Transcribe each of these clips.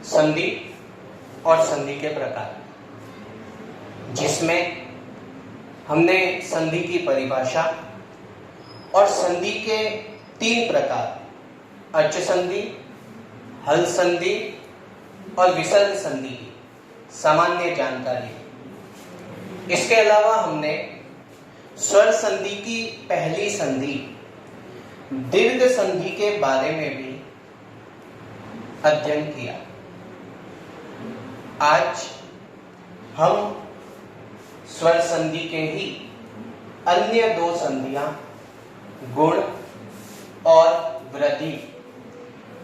संधि और संधि के प्रकार, जिसमें हमने संधि की परिभाषा और संधि के 3 प्रकार, अच संधि, हल संधि और विसर्ग संधि की सामान्य जानकारी। इसके अलावा हमने स्वर संधि की पहली संधि दीर्घ संधि के बारे में भी अध्ययन किया। आज हम स्वर संधि के ही अन्य 2 संधियां गुण और वृद्धि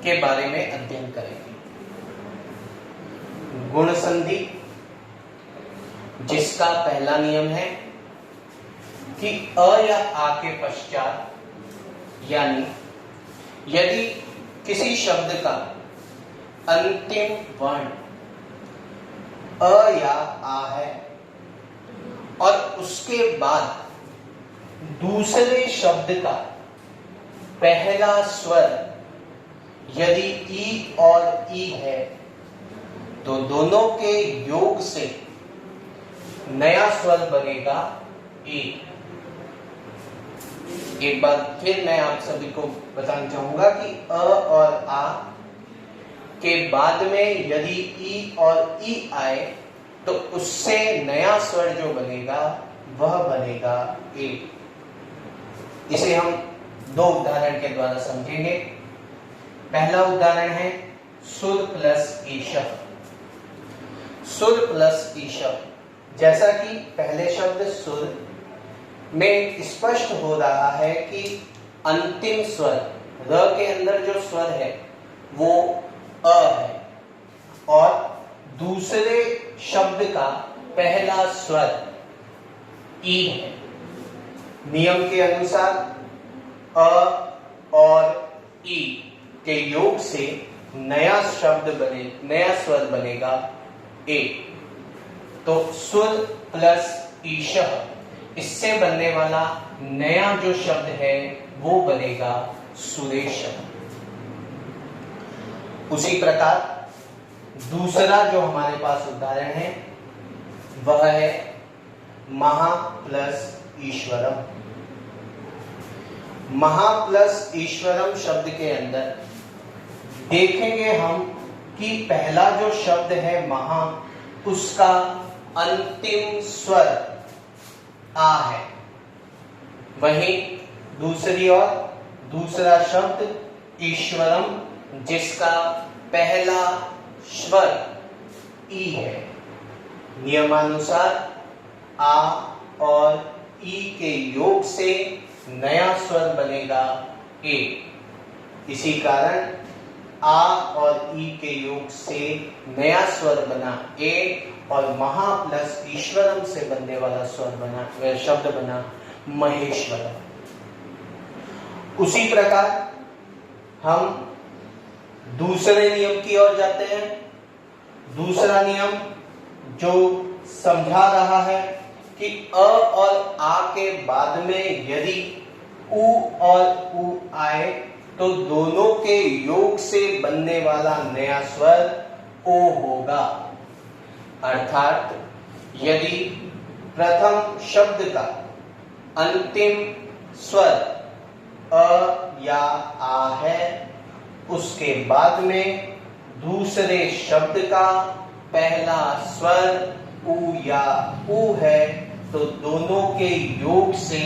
के बारे में अध्ययन करेंगे। गुण संधि, जिसका पहला नियम है कि अ या आ के पश्चात, यानी यदि किसी शब्द का अंतिम वर्ण अ या आ है और उसके बाद दूसरे शब्द का पहला स्वर यदि ई और ई है, तो दोनों के योग से नया स्वर बनेगा ए। एक बार फिर मैं आप सभी को बताना चाहूंगा कि अ और आ के बाद में यदि ई और ई आए तो उससे नया स्वर जो बनेगा वह बनेगा ए। इसे हम 2 उदाहरण के द्वारा समझेंगे। पहला उदाहरण है सुर प्लस ईशव। सुर प्लस ईशव, जैसा कि पहले शब्द सुर में स्पष्ट हो रहा है कि अंतिम स्वर र के अंदर जो स्वर है वो अ है और दूसरे शब्द का पहला स्वर ई है। नियम के अनुसार अ और ई के योग से नया स्वर बनेगा ए। तो सुर प्लस ईशः, इससे बनने वाला नया जो शब्द है वो बनेगा सुरेशः। उसी प्रकार दूसरा जो हमारे पास उदाहरण है वह है महा प्लस ईश्वरम। महा प्लस ईश्वरम शब्द के अंदर देखेंगे हम कि पहला जो शब्द है महा, उसका अंतिम स्वर आ है, वहीं दूसरी ओर दूसरा शब्द ईश्वरम, जिसका पहला स्वर ई है। नियमानुसार आ और ई के योग से नया स्वर बनेगा ए। इसी कारण आ और ई के योग से नया स्वर बना ए और महा प्लस ईश्वरम से बनने वाला शब्द बना महेश्वरम। उसी प्रकार हम दूसरे नियम की ओर जाते हैं। दूसरा नियम जो समझा रहा है कि अ और आ के बाद में यदि उ और उ आए तो दोनों के योग से बनने वाला नया स्वर ओ होगा। अर्थात यदि प्रथम शब्द का अंतिम स्वर अ या आ है, उसके बाद में दूसरे शब्द का पहला स्वर उ या उ है, तो दोनों के योग से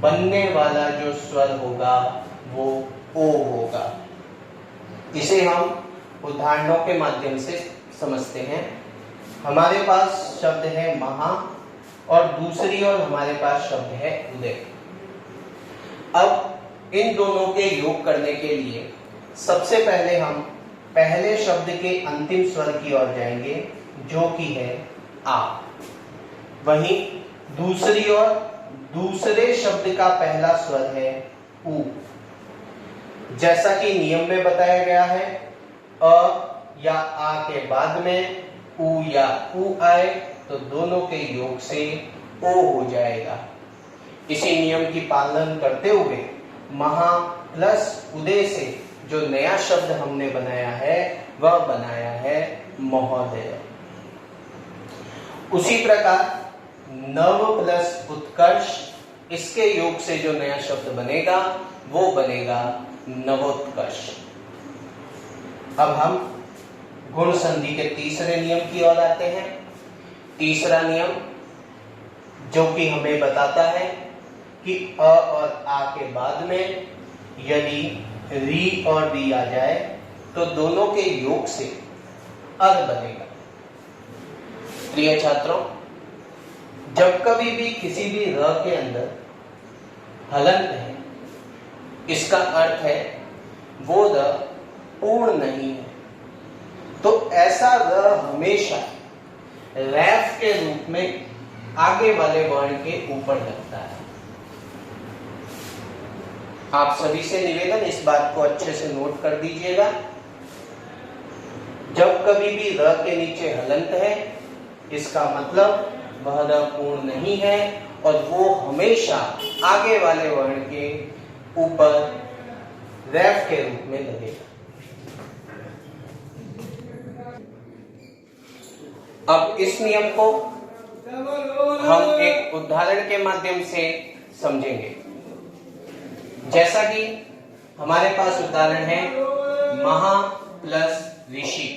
बनने वाला जो स्वर होगा वो ओ होगा। इसे हम उदाहरणों के माध्यम से समझते हैं। हमारे पास शब्द है महा और दूसरी ओर हमारे पास शब्द है उदय। अब इन दोनों के योग करने के लिए सबसे पहले हम पहले शब्द के अंतिम स्वर की ओर जाएंगे, जो कि है आ। वहीं दूसरी ओर दूसरे शब्द का पहला स्वर है उ। जैसा कि नियम में बताया गया है, अ या आ के बाद में उ या उ आए तो दोनों के योग से ओ हो जाएगा। इसी नियम की पालन करते हुए महा प्लस उदय से जो नया शब्द हमने बनाया है वह बनाया है महोदय। उसी प्रकार नव प्लस उत्कर्ष, इसके योग से जो नया शब्द बनेगा वो बनेगा नवोत्कर्ष। अब हम गुण संधि के तीसरे नियम की ओर आते हैं। तीसरा नियम जो कि हमें बताता है कि अ और आ के बाद में यदि री और री आ जाए तो दोनों के योग से अर बनेगा। प्रिय छात्रों, जब कभी भी किसी भी र के अंदर हलंत है, इसका अर्थ है वो र पूर्ण नहीं है, तो ऐसा र हमेशा रैफ के रूप में आगे वाले वर्ण के ऊपर लगता है। आप सभी से निवेदन, इस बात को अच्छे से नोट कर दीजिएगा। जब कभी भी र के नीचे हलंत है, इसका मतलब वह र पूर्ण नहीं है और वो हमेशा आगे वाले वर्ण के ऊपर रैफ के रूप में लगेगा। अब इस नियम को हम एक उदाहरण के माध्यम से समझेंगे। जैसा कि हमारे पास उदाहरण है महा प्लस ऋषि।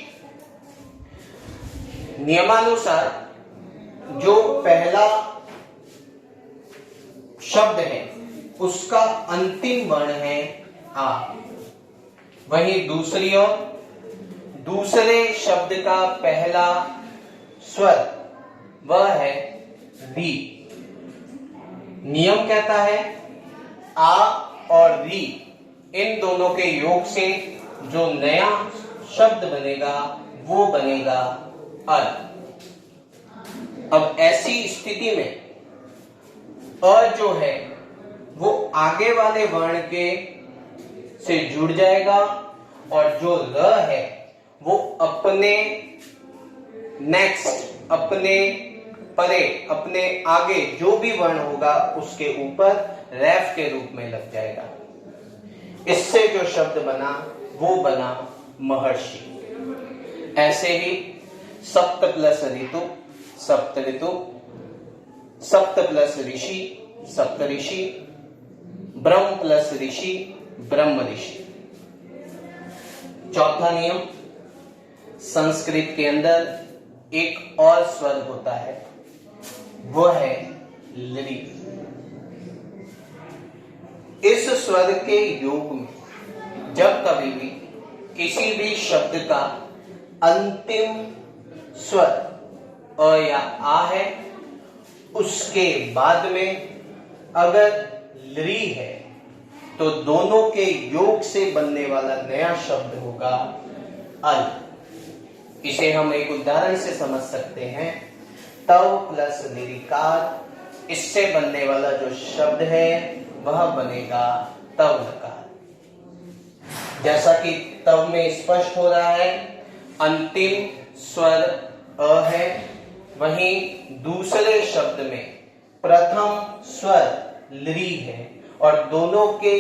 नियमानुसार जो पहला शब्द है उसका अंतिम वर्ण है आ, वहीं दूसरी ओर दूसरे शब्द का पहला स्वर वह है री। नियम कहता है आ और री, इन दोनों के योग से जो नया शब्द बनेगा वो बनेगा अर। अब ऐसी स्थिति में अ जो है वो आगे वाले वर्ण के से जुड़ जाएगा और जो र है वो अपने नेक्स्ट, अपने परे, अपने आगे जो भी वर्ण होगा उसके ऊपर रैफ के रूप में लग जाएगा। इससे जो शब्द बना वो बना महर्षि। ऐसे ही सप्त प्लस ऋतु सप्त ऋतु, सप्त प्लस ऋषि सप्त ऋषि, ब्रह्म प्लस ऋषि ब्रह्म ऋषि। चौथा नियम, संस्कृत के अंदर एक और स्वर होता है, वो है लृ। इस स्वर के योग में जब कभी भी किसी भी शब्द का अंतिम स्वर अ या आ है, उसके बाद में अगर लृ है तो दोनों के योग से बनने वाला नया शब्द होगा अल। इसे हम एक उदाहरण से समझ सकते हैं। तव प्लस निरिकार, इससे बनने वाला जो शब्द है वह बनेगा तव लकार। जैसा कि तव में स्पष्ट हो रहा है अंतिम स्वर अ है, वहीं दूसरे शब्द में प्रथम स्वर लृ है और दोनों के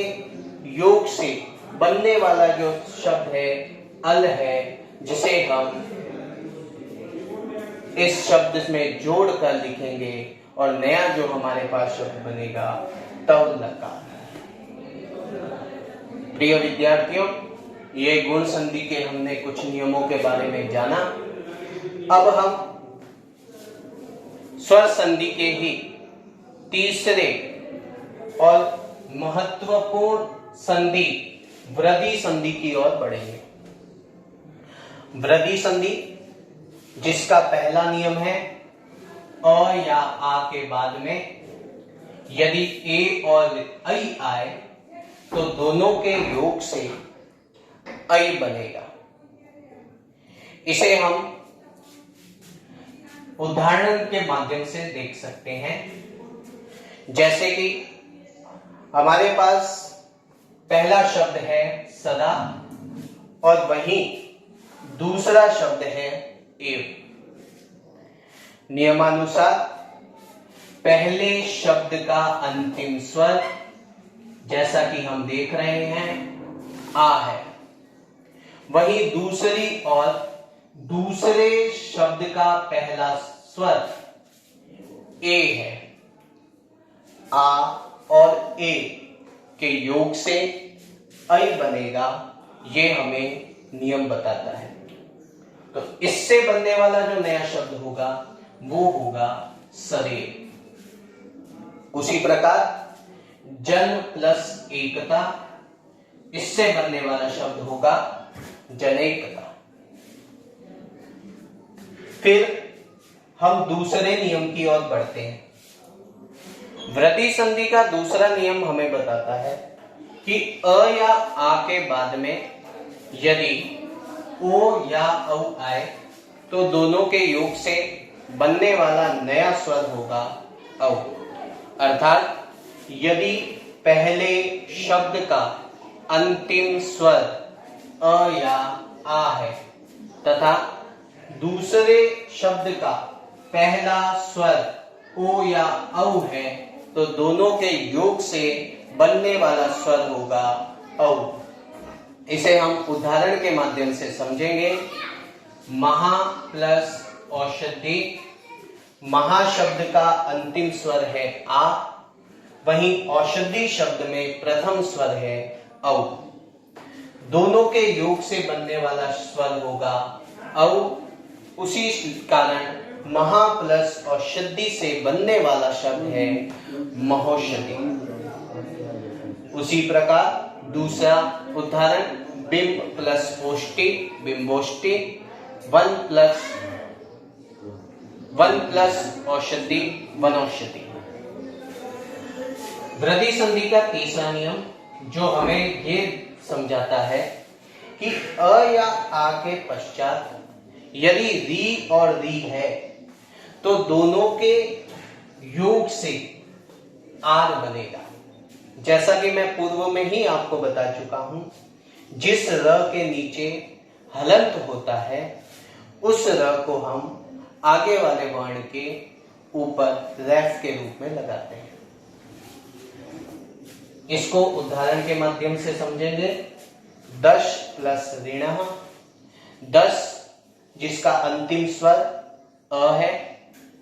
योग से बनने वाला जो शब्द है अल है, जिसे हम इस शब्द में जोड़कर लिखेंगे और नया जो हमारे पास शब्द बनेगा तव लकार। प्रिय विद्यार्थियों, ये गुण संधि के हमने कुछ नियमों के बारे में जाना। अब हम स्वर संधि के ही तीसरे और महत्वपूर्ण संधि वृद्धि संधि की ओर बढ़ेंगे। वृद्धि संधि जिसका पहला नियम है अ या आ के बाद में यदि ए और ऐ आए तो दोनों के योग से ऐ बनेगा। इसे हम उदाहरण के माध्यम से देख सकते हैं। जैसे कि हमारे पास पहला शब्द है सदा और वहीं दूसरा शब्द है एव। नियमानुसार पहले शब्द का अंतिम स्वर, जैसा कि हम देख रहे हैं, आ है, वहीं दूसरी और दूसरे शब्द का पहला स्वर ए है। आ और ए के योग से ऐ बनेगा, ये हमें नियम बताता है। तो इससे बनने वाला जो नया शब्द होगा वो होगा सरेर। उसी प्रकार जन प्लस एकता, इससे बनने वाला शब्द होगा जनेकता। फिर हम दूसरे नियम की ओर बढ़ते हैं। वृद्धि संधि का दूसरा नियम हमें बताता है कि अ या आ के बाद में यदि ओ या औ आए तो दोनों के योग से बनने वाला नया स्वर होगा औ। अर्थात यदि पहले शब्द का अंतिम स्वर अ या आ है तथा दूसरे शब्द का पहला स्वर ओ या औ है तो दोनों के योग से बनने वाला स्वर होगा औ। इसे हम उदाहरण के माध्यम से समझेंगे। महा प्लस औषधि, महा शब्द का अंतिम स्वर है आ, वहीं औषधि शब्द में प्रथम स्वर है औ। दोनों के योग से बनने वाला स्वर होगा औ। उसी कारण महा प्लस औषधि से बनने वाला शब्द है महौषधि। उसी प्रकार दूसरा उदाहरण बिंब प्लस ओष्टि, बिंबोष्टि, वन प्लस औषधि, वनौषधि। वृद्धि संधि का तीसरा नियम जो हमें ये समझाता है कि अ या आ के पश्चात यदि री और री है तो दोनों के योग से आर बनेगा। जैसा कि मैं पूर्व में ही आपको बता चुका हूं, जिस र के नीचे हलंत होता है उस र को हम आगे वाले वर्ण के ऊपर रेफ के रूप में लगाते हैं। इसको उदाहरण के माध्यम से समझेंगे। 10 प्लस ऋण, 10 जिसका अंतिम स्वर अ है,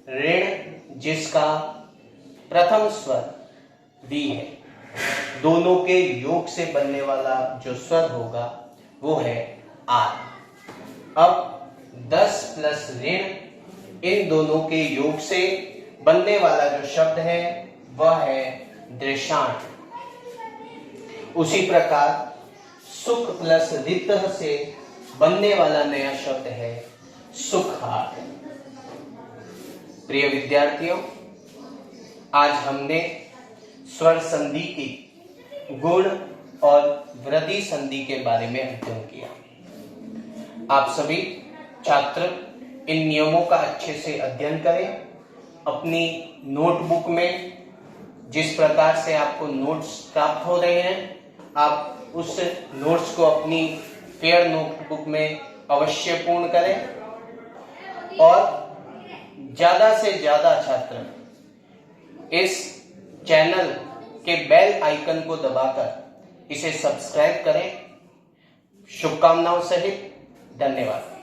ऋण जिसका प्रथम स्वर वी है, दोनों के योग से बनने वाला जो स्वर होगा वो है आर। अब 10 प्लस ऋण, इन दोनों के योग से बनने वाला जो शब्द है वह है दृशांत। उसी प्रकार सुख प्लस रित से बनने वाला नया शब्द है सुखार। प्रिय विद्यार्थियों, आज हमने स्वर संधि की गुण और वृद्धि संधि के बारे में अध्ययन किया। आप सभी छात्र इन नियमों का अच्छे से अध्ययन करें। अपनी नोटबुक में जिस प्रकार से आपको नोट्स प्राप्त हो रहे हैं, आप उस नोट्स को अपनी फेयर नोटबुक में अवश्य पूर्ण करें और ज्यादा से ज्यादा छात्र इस चैनल के बेल आइकन को दबाकर इसे सब्सक्राइब करें। शुभकामनाओं सहित धन्यवाद।